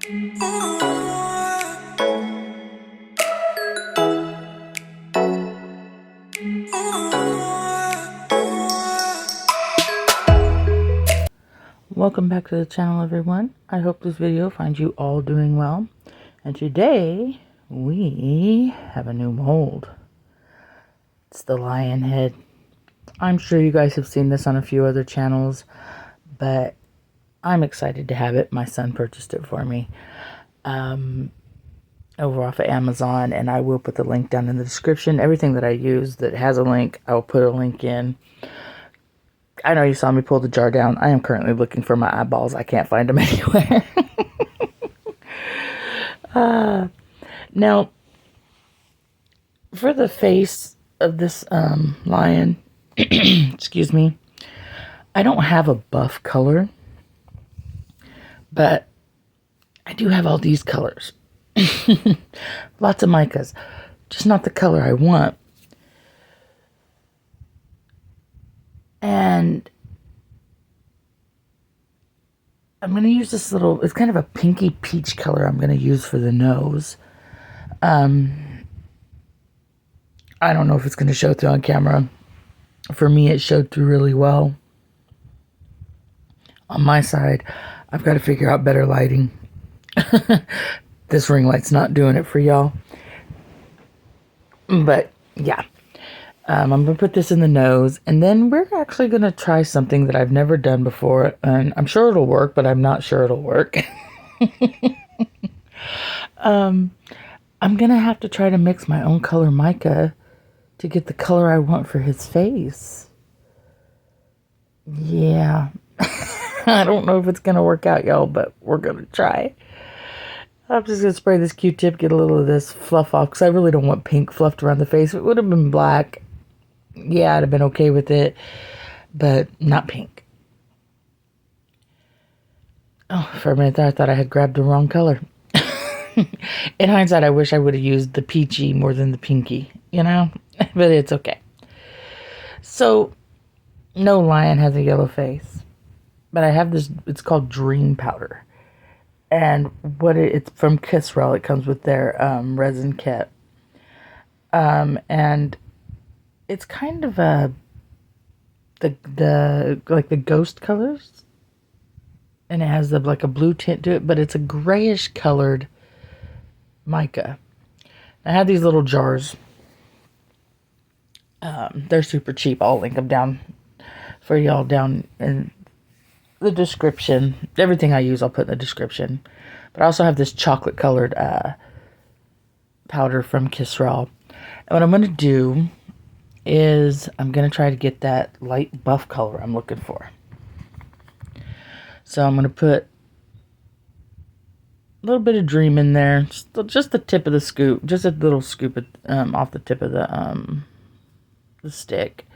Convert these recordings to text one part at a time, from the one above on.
Welcome back to the channel, everyone. I hope this video finds you all doing well. And today we have a new mold. It's the lion head. I'm sure you guys have seen this on a few other channels, but I'm excited to have it. My son purchased it for me over off of Amazon, and I will put the link down in the description. Everything that I use that has a link, I'll put a link in. I know you saw me pull the jar down. I am currently looking for my eyeballs. I can't find them anywhere. Now, for the face of this lion, excuse me, I don't have a buff color, but I do have all these colors. Lots of micas, just not the color I want. And I'm going to use this little, it's kind of a pinky peach color I'm going to use for the nose. I don't know if it's going to show through on camera. For me, it showed through really well. On my side, I've got to figure out better lighting. This ring light's not doing it for y'all. But, yeah. I'm going to put this in the nose, and then we're actually going to try something that I've never done before, and I'm sure it'll work, but I'm not sure it'll work. I'm going to have to try to mix my own color mica to get the color I want for his face. Yeah. I don't know if it's going to work out, y'all, but we're going to try. I'm just going to spray this Q-tip, get a little of this fluff off, because I really don't want pink fluffed around the face. If it would have been black, yeah, I'd have been okay with it, but not pink. Oh, for a minute there, I thought I had grabbed the wrong color. In hindsight, I wish I would have used the peachy more than the pinky, you know? But it's okay. So, no lion has a yellow face. But I have this, it's called Dream Powder. And it's from Kissrel. It comes with their resin kit. And it's kind of like the ghost colors. And it has like a blue tint to it, but it's a grayish colored mica. I have these little jars. They're super cheap. I'll link them down for y'all down in the description. Everything I use I'll put in the description. But I also have this chocolate colored powder from Kissrel. And what I'm going to do is I'm going to try to get that light buff color I'm looking for. So I'm going to put a little bit of Dream in there, just the tip of the scoop, just a little scoop of, off the tip of the stick,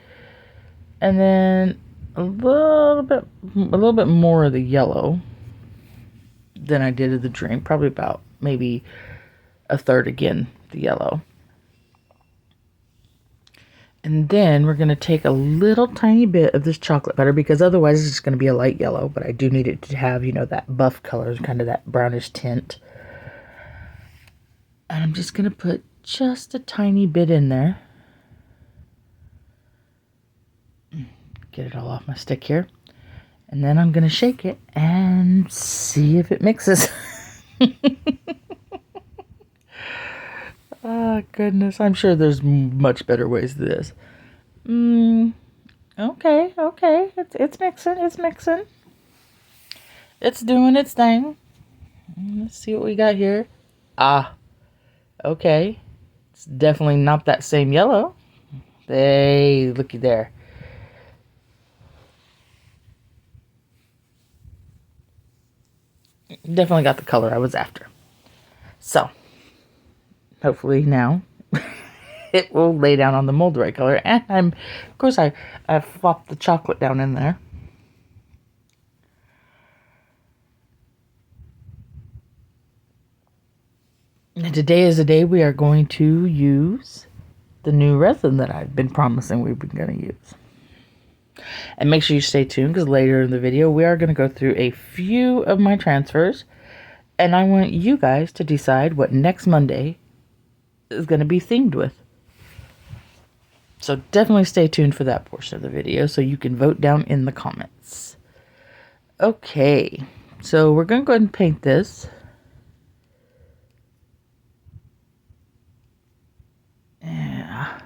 and then a little bit more of the yellow than I did of the Dream, probably about maybe a third again the yellow. And then we're going to take a little tiny bit of this chocolate butter, because otherwise it's just going to be a light yellow. But I do need it to have, you know, that buff color, kind of that brownish tint. And I'm just going to put just a tiny bit in there. Get it all off my stick here. And then I'm going to shake it and see if it mixes. Oh, goodness. I'm sure there's much better ways to this. Okay. It's mixing. It's mixing. It's doing its thing. Let's see what we got here. Ah. Okay. It's definitely not that same yellow. Hey, looky there. Definitely got the color I was after. So, hopefully now it will lay down on the mold the right color. And of course I flopped the chocolate down in there. And today is the day we are going to use the new resin that I've been promising we've been going to use. And make sure you stay tuned, because later in the video we are going to go through a few of my transfers And I want you guys to decide what next Monday is going to be themed with. So definitely stay tuned for that portion of the video so you can vote down in the comments. Okay, so we're going to go ahead and paint this. Yeah.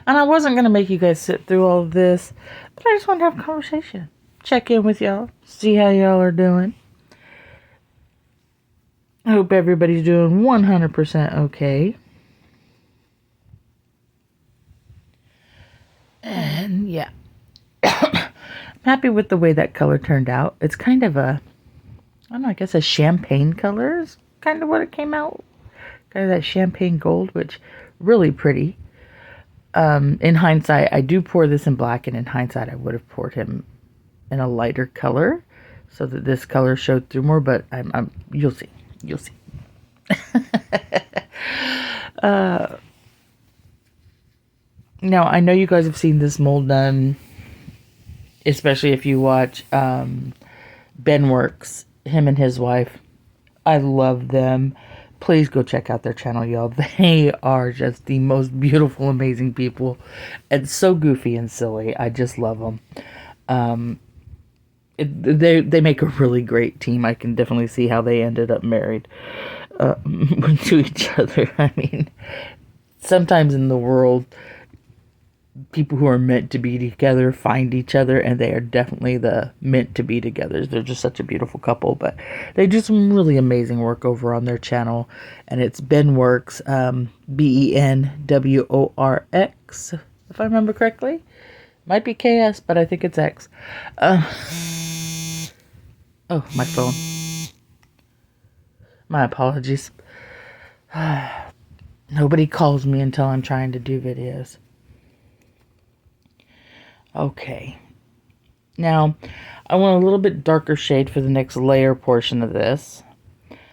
And I wasn't going to make you guys sit through all of this, but I just want to have a conversation. Check in with y'all. See how y'all are doing. I hope everybody's doing 100% okay. And yeah. I'm happy with the way that color turned out. It's kind of a, I don't know, I guess a champagne color is kind of what it came out. Kind of that champagne gold, which really pretty. In hindsight, I do pour this in black, and in hindsight, I would have poured him in a lighter color so that this color showed through more, but you'll see. You'll see. Now, I know you guys have seen this mold done, especially if you watch Benworks, him and his wife. I love them. Please go check out their channel, y'all. They are just the most beautiful, amazing people. And so goofy and silly. I just love them. They make a really great team. I can definitely see how they ended up married to each other. I mean, sometimes in the world, people who are meant to be together find each other, and they are definitely the meant to be together. They're just such a beautiful couple, but they do some really amazing work over on their channel, and it's Benworks, Benworx, if I remember correctly. Might be KS, but I think it's X. Oh, my phone. My apologies. Nobody calls me until I'm trying to do videos. Okay, now I want a little bit darker shade for the next layer portion of this.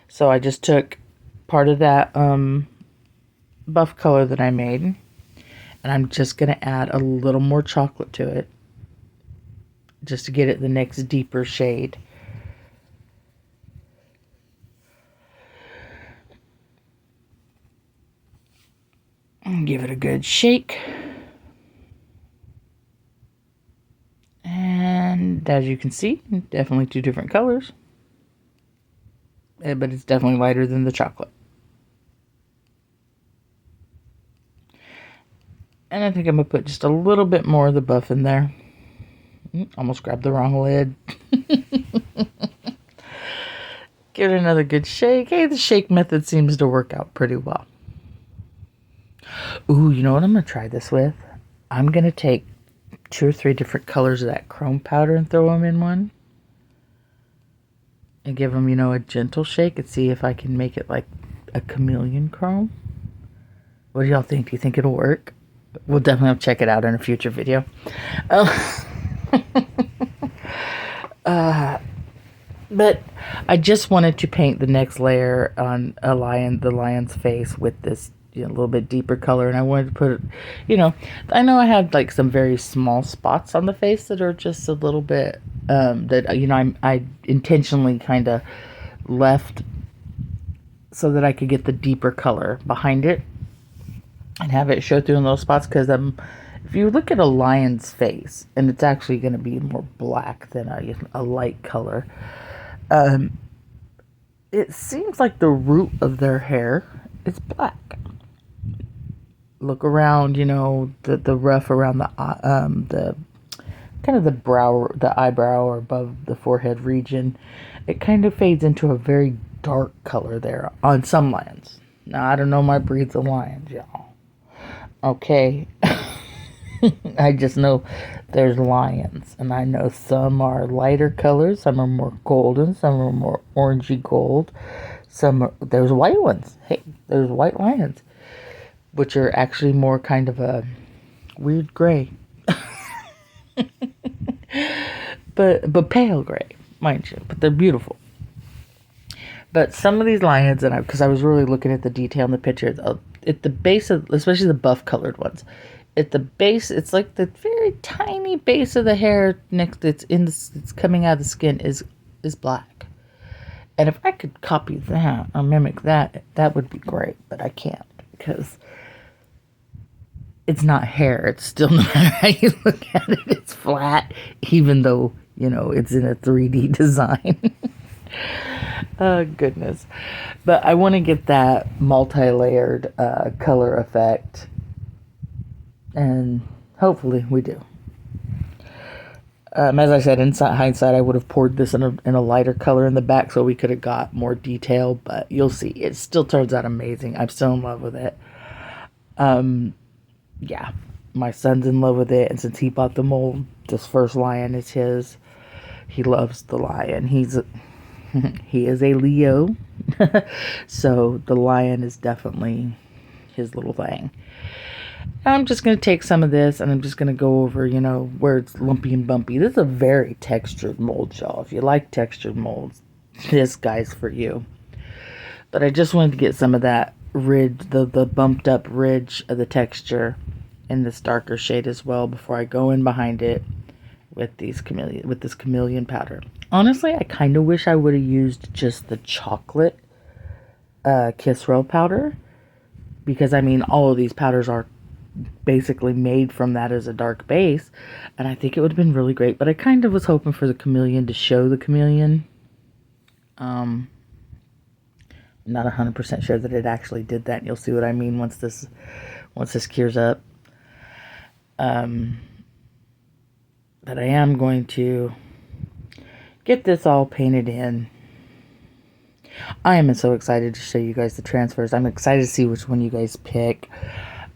So I just took part of that buff color that I made, and I'm just going to add a little more chocolate to it just to get it the next deeper shade. And give it a good shake. And as you can see, definitely two different colors. But it's definitely lighter than the chocolate. And I think I'm going to put just a little bit more of the buff in there. Almost grabbed the wrong lid. Give it another good shake. Hey, the shake method seems to work out pretty well. Ooh, you know what I'm going to try this with? I'm going to take 2 or 3 different colors of that chrome powder and throw them in one. And give them, a gentle shake and see if I can make it like a chameleon chrome. What do y'all think? Do you think it'll work? We'll definitely have to check it out in a future video. But I just wanted to paint the next layer on the lion's face with this a little bit deeper color, and I wanted to put it, I know I had like some very small spots on the face that are just a little bit that I intentionally kind of left so that I could get the deeper color behind it and have it show through in those spots, because if you look at a lion's face, and it's actually going to be more black than a light color, it seems like the root of their hair is black. Look around, the rough around the kind of the brow, the eyebrow, or above the forehead region. It kind of fades into a very dark color there on some lions. Now, I don't know my breeds of lions, y'all. Okay. I just know there's lions, and I know some are lighter colors, some are more golden, some are more orangey gold, there's white ones. Hey, there's white lions, which are actually more kind of a weird gray. but pale gray, mind you, but they're beautiful. But some of these lions, because I was really looking at the detail in the picture, at the base of, especially the buff colored ones, at the base, it's like the very tiny base of the hair it's coming out of the skin is black. And if I could copy that or mimic that, that would be great. But I can't because it's not hair. It's still, no matter how you look at it, it's flat, even though, it's in a 3D design. Oh, goodness. But I want to get that multi-layered color effect. And hopefully we do. As I said, in hindsight, I would have poured this in a lighter color in the back so we could have got more detail. But you'll see, it still turns out amazing. I'm still in love with it. Yeah, my son's in love with it. And since he bought the mold, this first lion is his. He loves the lion. He is a Leo. So the lion is definitely his little thing. I'm just going to take some of this and I'm just going to go over, where it's lumpy and bumpy. This is a very textured mold, y'all. If you like textured molds, this guy's for you. But I just wanted to get some of that ridge, the bumped up ridge of the texture in this darker shade as well before I go in behind it with this chameleon powder. Honestly, I kind of wish I would have used just the chocolate Kiss Roll powder, because all of these powders are basically made from that as a dark base, and I think it would have been really great. But I kind of was hoping for the chameleon to show the chameleon. I'm not 100% sure that it actually did that. You'll see what I mean once this cures up. But I am going to get this all painted in. I am so excited to show you guys the transfers. I'm excited to see which one you guys pick.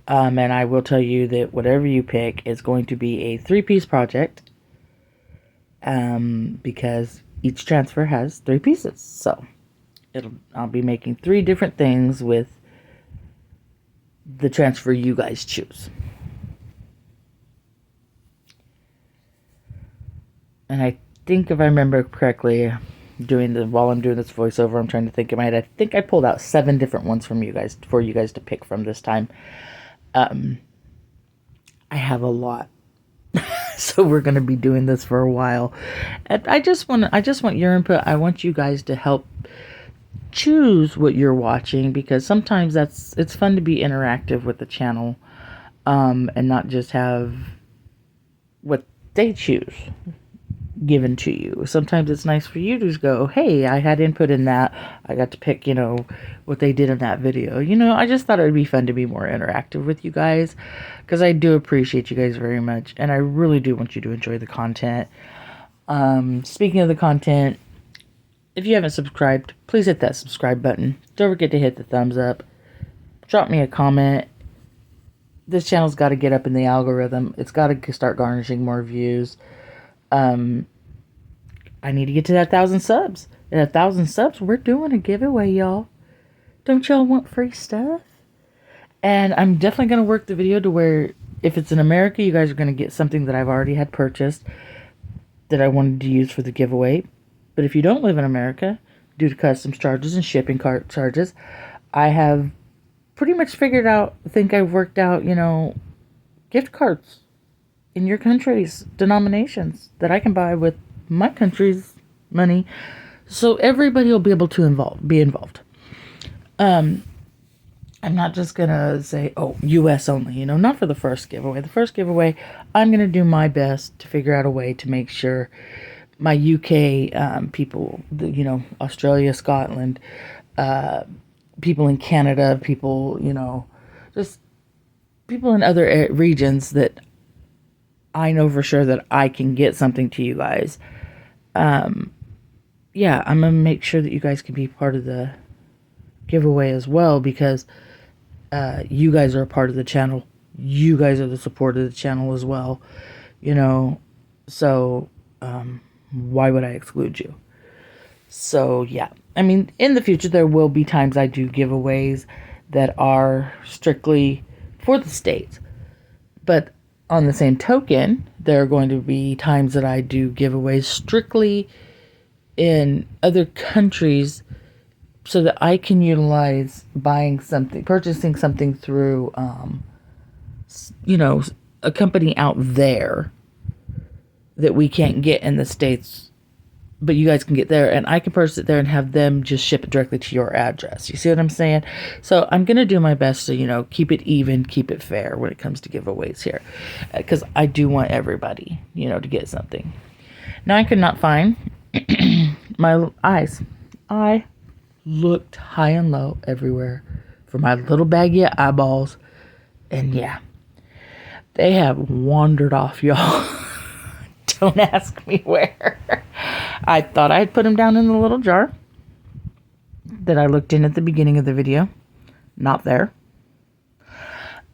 And I will tell you that whatever you pick is going to be a 3-piece project. Because each transfer has 3 pieces. So I'll be making 3 different things with the transfer you guys choose. And I think if I remember correctly, while I'm doing this voiceover, I'm trying to think in my head. I think I pulled out 7 different ones for you guys to pick from this time. I have a lot, so we're going to be doing this for a while. And I just want your input. I want you guys to help choose what you're watching, because sometimes it's fun to be interactive with the channel, and not just have what they choose given to you. Sometimes it's nice for you to just go, hey, I had input in that. I got to pick, what they did in that video. I just thought it would be fun to be more interactive with you guys, because I do appreciate you guys very much, and I really do want you to enjoy the content. Speaking of the content, if you haven't subscribed, please hit that subscribe button. Don't forget to hit the thumbs up. Drop me a comment. This channel's got to get up in the algorithm. It's got to start garnishing more views. I need to get to that 1,000 subs. At 1,000 subs, we're doing a giveaway, y'all. Don't y'all want free stuff? And I'm definitely going to work the video to where if it's in America, you guys are going to get something that I've already had purchased that I wanted to use for the giveaway. But if you don't live in America, due to customs charges and shipping charges, I have pretty much I've worked out, gift cards in your country's denominations that I can buy with my country's money, so everybody will be able to be involved. I'm not just gonna say, oh, US only, not for the first giveaway. The first giveaway, I'm gonna do my best to figure out a way to make sure my UK people, Australia, Scotland, people in Canada, people, just people in other regions that I know for sure that I can get something to you guys. Yeah, I'm going to make sure that you guys can be part of the giveaway as well, because you guys are a part of the channel. You guys are the support of the channel as well, so why would I exclude you? So, yeah. In the future, there will be times I do giveaways that are strictly for the States. But on the same token, there are going to be times that I do giveaways strictly in other countries so that I can utilize purchasing something through, a company out there that we can't get in the States but you guys can get there, and I can purchase it there and have them just ship it directly to your address. You see what I'm saying? So I'm going to do my best to, keep it even, keep it fair when it comes to giveaways here, because I do want everybody, to get something. Now, I could not find my eyes. I looked high and low everywhere for my little baggie of eyeballs, and yeah, they have wandered off, y'all. Don't ask me where. I thought I had put them down in the little jar that I looked in at the beginning of the video. Not there.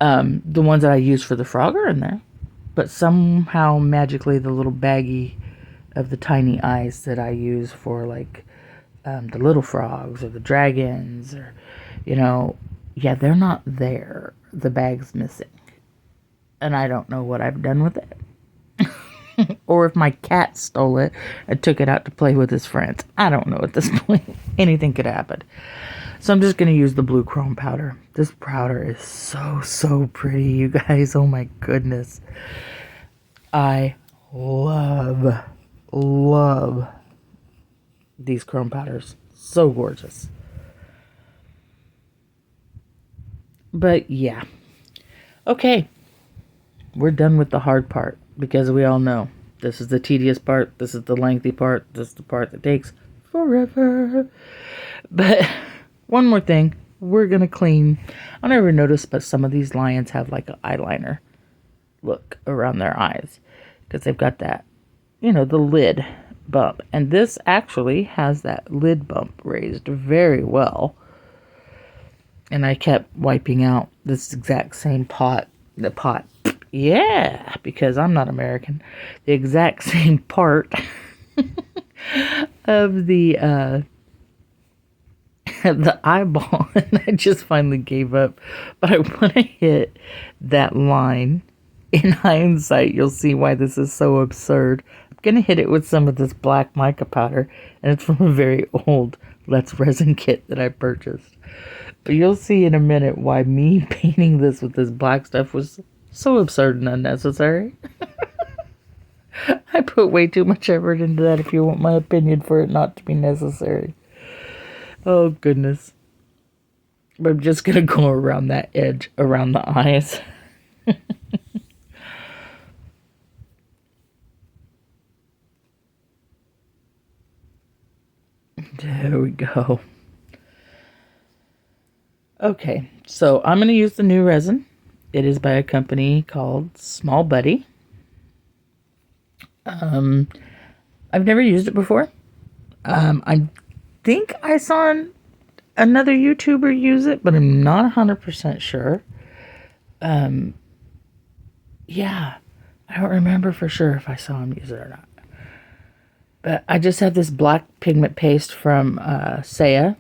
The ones that I used for the frog are in there. But somehow, magically, the little baggie of the tiny eyes that I use for, like, the little frogs or the dragons or, yeah, they're not there. The bag's missing. And I don't know what I've done with it. Or if my cat stole it and took it out to play with his friends. I don't know at this point. Anything could happen. So I'm just going to use the blue chrome powder. This powder is so pretty, you guys. Oh my goodness. I love these chrome powders. So gorgeous. But yeah. Okay. We're done with the hard part. Because we all know this is the tedious part, this is the lengthy part, this is the part that takes forever. But one more thing, we're going to clean. I never noticed, but some of these lions have like an eyeliner look around their eyes. Because they've got that, the lid bump. And this actually has that lid bump raised very well. And I kept wiping out this exact same pot. Yeah, because I'm not American. The exact same part of the eyeball, and I just finally gave up. But when I hit that line, in hindsight, you'll see why this is so absurd. I'm gonna hit it with some of this black mica powder, and it's from a very old Let's Resin kit that I purchased. But you'll see in a minute why me painting this with this black stuff was so absurd and unnecessary. I put way too much effort into that, if you want my opinion, for it not to be necessary. Oh, goodness. But I'm just going to go around that edge, around the eyes. There we go. Okay, so I'm going to use the new resin. It is by a company called Small Buddy. I've never used it before. I think I saw another YouTuber use it, but I'm not 100% sure. Yeah, I don't remember for sure if I saw him use it or not. But I just have this black pigment paste from Saya.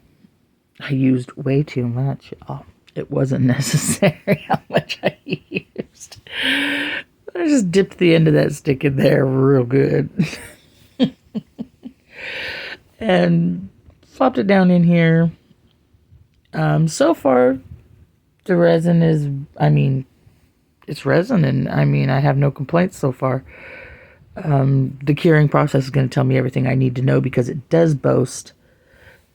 I used way too much. Oh, it wasn't necessary how much I used. I just dipped the end of that stick in there real good. And flopped it down in here. So far, the resin is, it's resin, and I have no complaints so far. The curing process is going to tell me everything I need to know, because it does boast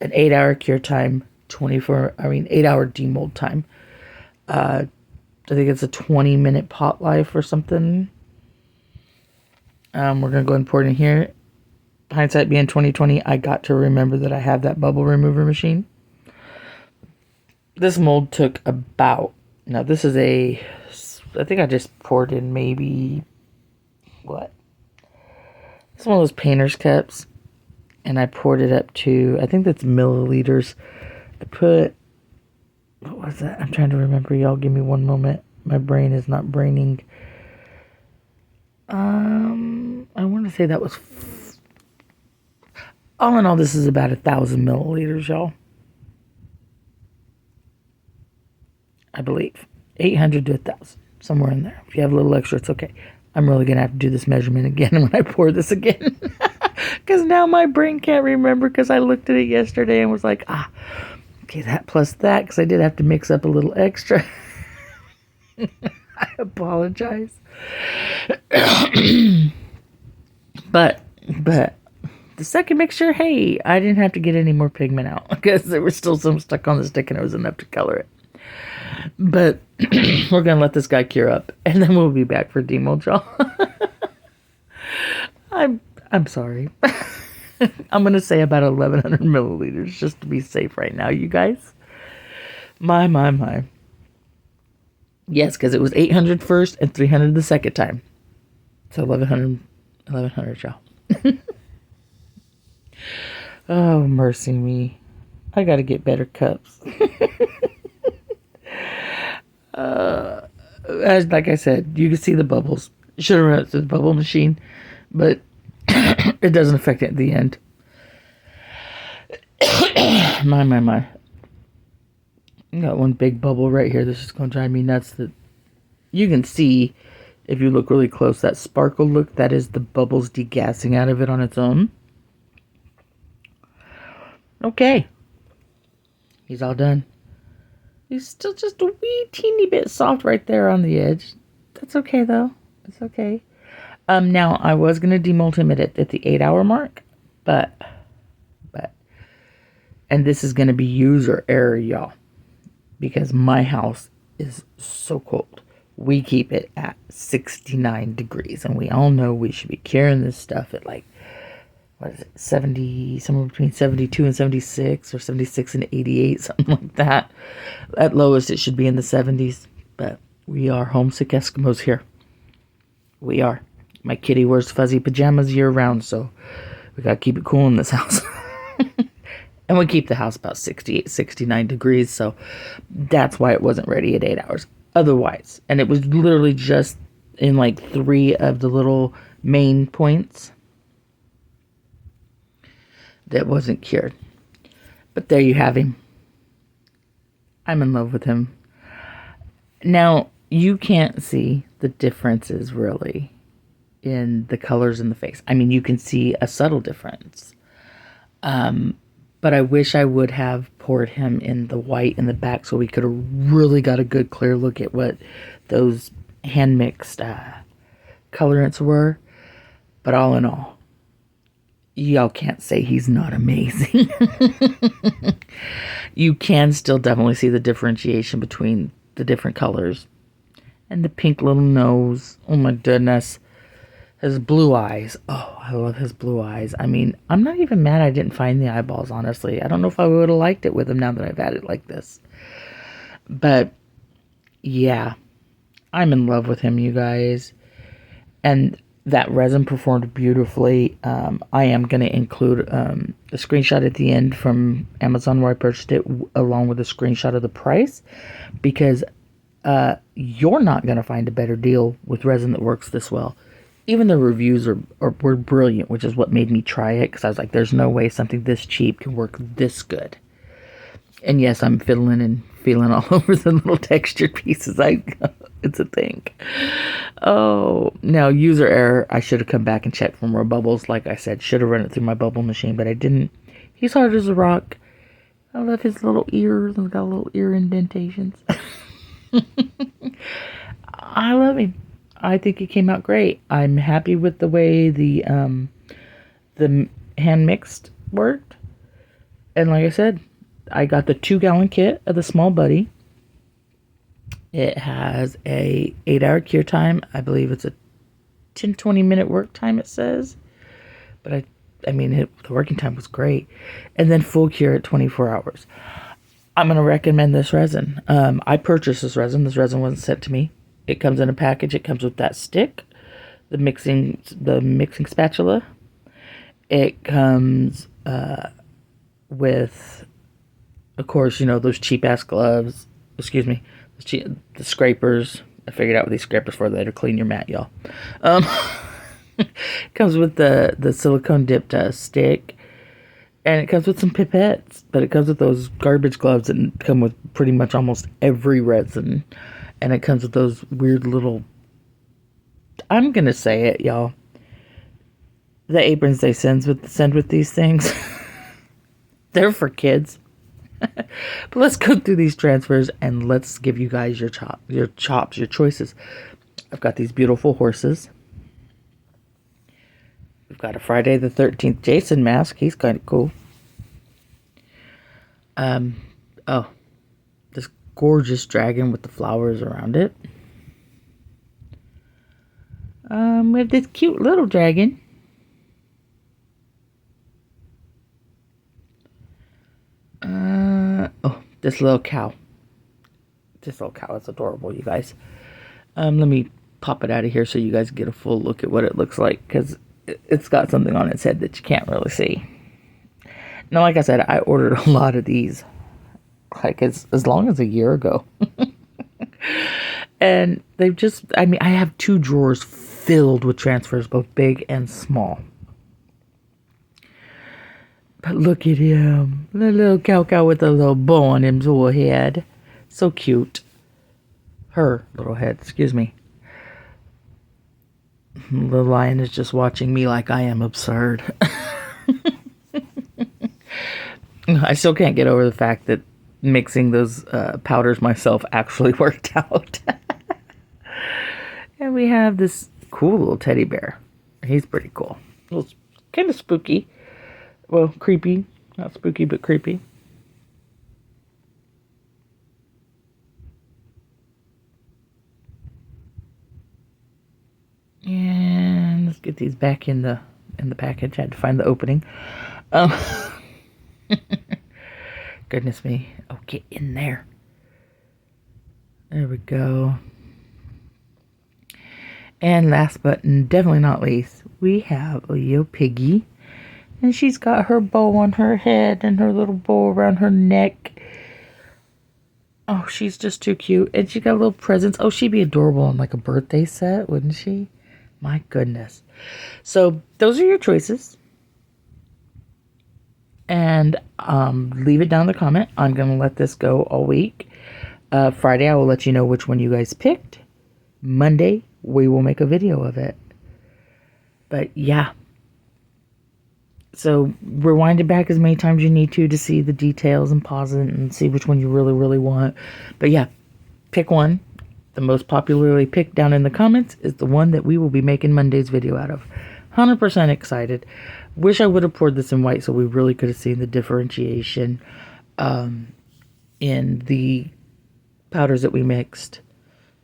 an 8-hour cure time, 8-hour demold time. I think it's a 20-minute pot life or something. We're going to go and pour it in here. Hindsight being 2020, I got to remember that I have that bubble remover machine. This mold took now this is I think I just poured in maybe, it's one of those painter's cups. And I poured it up to, I think that's milliliters. I put, what was that? I'm trying to remember, y'all. Give me one moment. My brain is not braining. I want to say that was, all in all, this is about 1,000 milliliters, y'all. I believe. 800 to 1,000. Somewhere in there. If you have a little extra, it's okay. I'm really going to have to do this measurement again when I pour this again. Because now my brain can't remember, because I looked at it yesterday and was like, okay, that plus that, because I did have to mix up a little extra. I apologize. But the second mixture, hey, I didn't have to get any more pigment out because there was still some stuck on the stick and it was enough to color it. But we're going to let this guy cure up and then we'll be back for demold, y'all. I'm sorry. I'm going to say about 1,100 milliliters just to be safe right now, you guys. My. Yes, because it was 800 first and 300 the second time. So 1,100, y'all. Oh, mercy me. I got to get better cups. As like I said, you can see the bubbles. Should have run it through the bubble machine, but it doesn't affect it at the end. My. Got one big bubble right here. This is going to drive me nuts. That you can see, if you look really close, that sparkle look, that is the bubbles degassing out of it on its own. Okay. He's all done. He's still just a wee teeny bit soft right there on the edge. That's okay, though. It's okay. Now, I was going to demold him at the 8-hour mark, but, and this is going to be user error, y'all, because my house is so cold. We keep it at 69 degrees, and we all know we should be curing this stuff at like, what is it, 70, somewhere between 72 and 76, or 76 and 88, something like that. At lowest, it should be in the 70s, but we are homesick Eskimos here. We are. My kitty wears fuzzy pajamas year-round, so we gotta keep it cool in this house. And we keep the house about 68, 69 degrees, so that's why it wasn't ready at 8 hours. Otherwise, and it was literally just in like 3 of the little main points that wasn't cured. But there you have him. I'm in love with him. Now, you can't see the differences really in the colors in the face. I mean, you can see a subtle difference. But I wish I would have poured him in the white in the back so we could have really got a good clear look at what those hand-mixed colorants were. But all in all, y'all can't say he's not amazing. You can still definitely see the differentiation between the different colors. And the pink little nose. Oh my goodness. His blue eyes. Oh, I love his blue eyes. I mean, I'm not even mad I didn't find the eyeballs, honestly. I don't know if I would have liked it with him now that I've had it like this. But, yeah. I'm in love with him, you guys. And that resin performed beautifully. I am going to include a screenshot at the end from Amazon where I purchased it, along with a screenshot of the price. Because you're not going to find a better deal with resin that works this well. Even the reviews were brilliant, which is what made me try it, because I was like, there's no way something this cheap can work this good. And yes, I'm fiddling and feeling all over the little textured pieces. It's a thing. Oh, now user error. I should have come back and checked for more bubbles. Like I said, should have run it through my bubble machine, but I didn't. He's hard as a rock. I love his little ears. He's got little ear indentations. I love him. I think it came out great. I'm happy with the way the hand mixed worked. And like I said, I got the 2-gallon kit of the small buddy. It has a 8-hour cure time. I believe it's a 10-20 minute work time, it says. But I mean, the working time was great. And then full cure at 24 hours. I'm going to recommend this resin. I purchased this resin. This resin wasn't sent to me. It comes in a package. It comes with that stick, the mixing spatula. It comes with, of course, you know, those cheap ass gloves. Excuse me, the scrapers. I figured out what these scrapers for later. Clean your mat, y'all. Comes with the silicone dipped stick, and it comes with some pipettes. But it comes with those garbage gloves that come with pretty much almost every resin. And it comes with those weird little, I'm going to say it, y'all. The aprons they send with these things, they're for kids. But let's go through these transfers and let's give you guys your choices. I've got these beautiful horses. We've got a Friday the 13th Jason mask. He's kind of cool. Oh, this gorgeous dragon with the flowers around it. We have this cute little dragon. Oh, this little cow. This little cow is adorable, you guys. Let me pop it out of here so you guys get a full look at what it looks like, because it's got something on its head that you can't really see. Now, like I said, I ordered a lot of these, like as long as a year ago. And they've just, I mean, I have 2 drawers filled with transfers, both big and small. But look at him. The little cow with a little bow on his little head. So cute. Her little head, excuse me. The lion is just watching me like I am absurd. I still can't get over the fact that mixing those powders myself actually worked out. And we have this cool little teddy bear. He's pretty cool. It's kind of spooky. Well, creepy. Not spooky, but creepy. And let's get these back in the package. I had to find the opening. Goodness me. Oh, get in there. There we go. And last but definitely not least, we have a little piggy. And she's got her bow on her head and her little bow around her neck. Oh, she's just too cute. And she got little presents. Oh, she'd be adorable on like a birthday set, wouldn't she? My goodness. So those are your choices. And leave it down in the comment. I'm going to let this go all week. Friday, I will let you know which one you guys picked. Monday, we will make a video of it. But yeah. So rewind it back as many times you need to see the details and pause it and see which one you really, really want. But yeah, pick one. The most popularly picked down in the comments is the one that we will be making Monday's video out of. 100% excited. Wish I would have poured this in white so we really could have seen the differentiation in the powders that we mixed.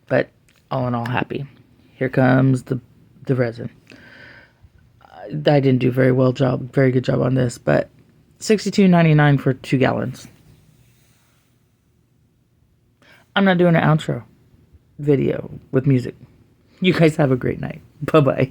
But all in all, happy. Here comes the resin. I didn't do very good job on this, but $62.99 for 2 gallons. I'm not doing an outro video with music. You guys have a great night. Bye-bye.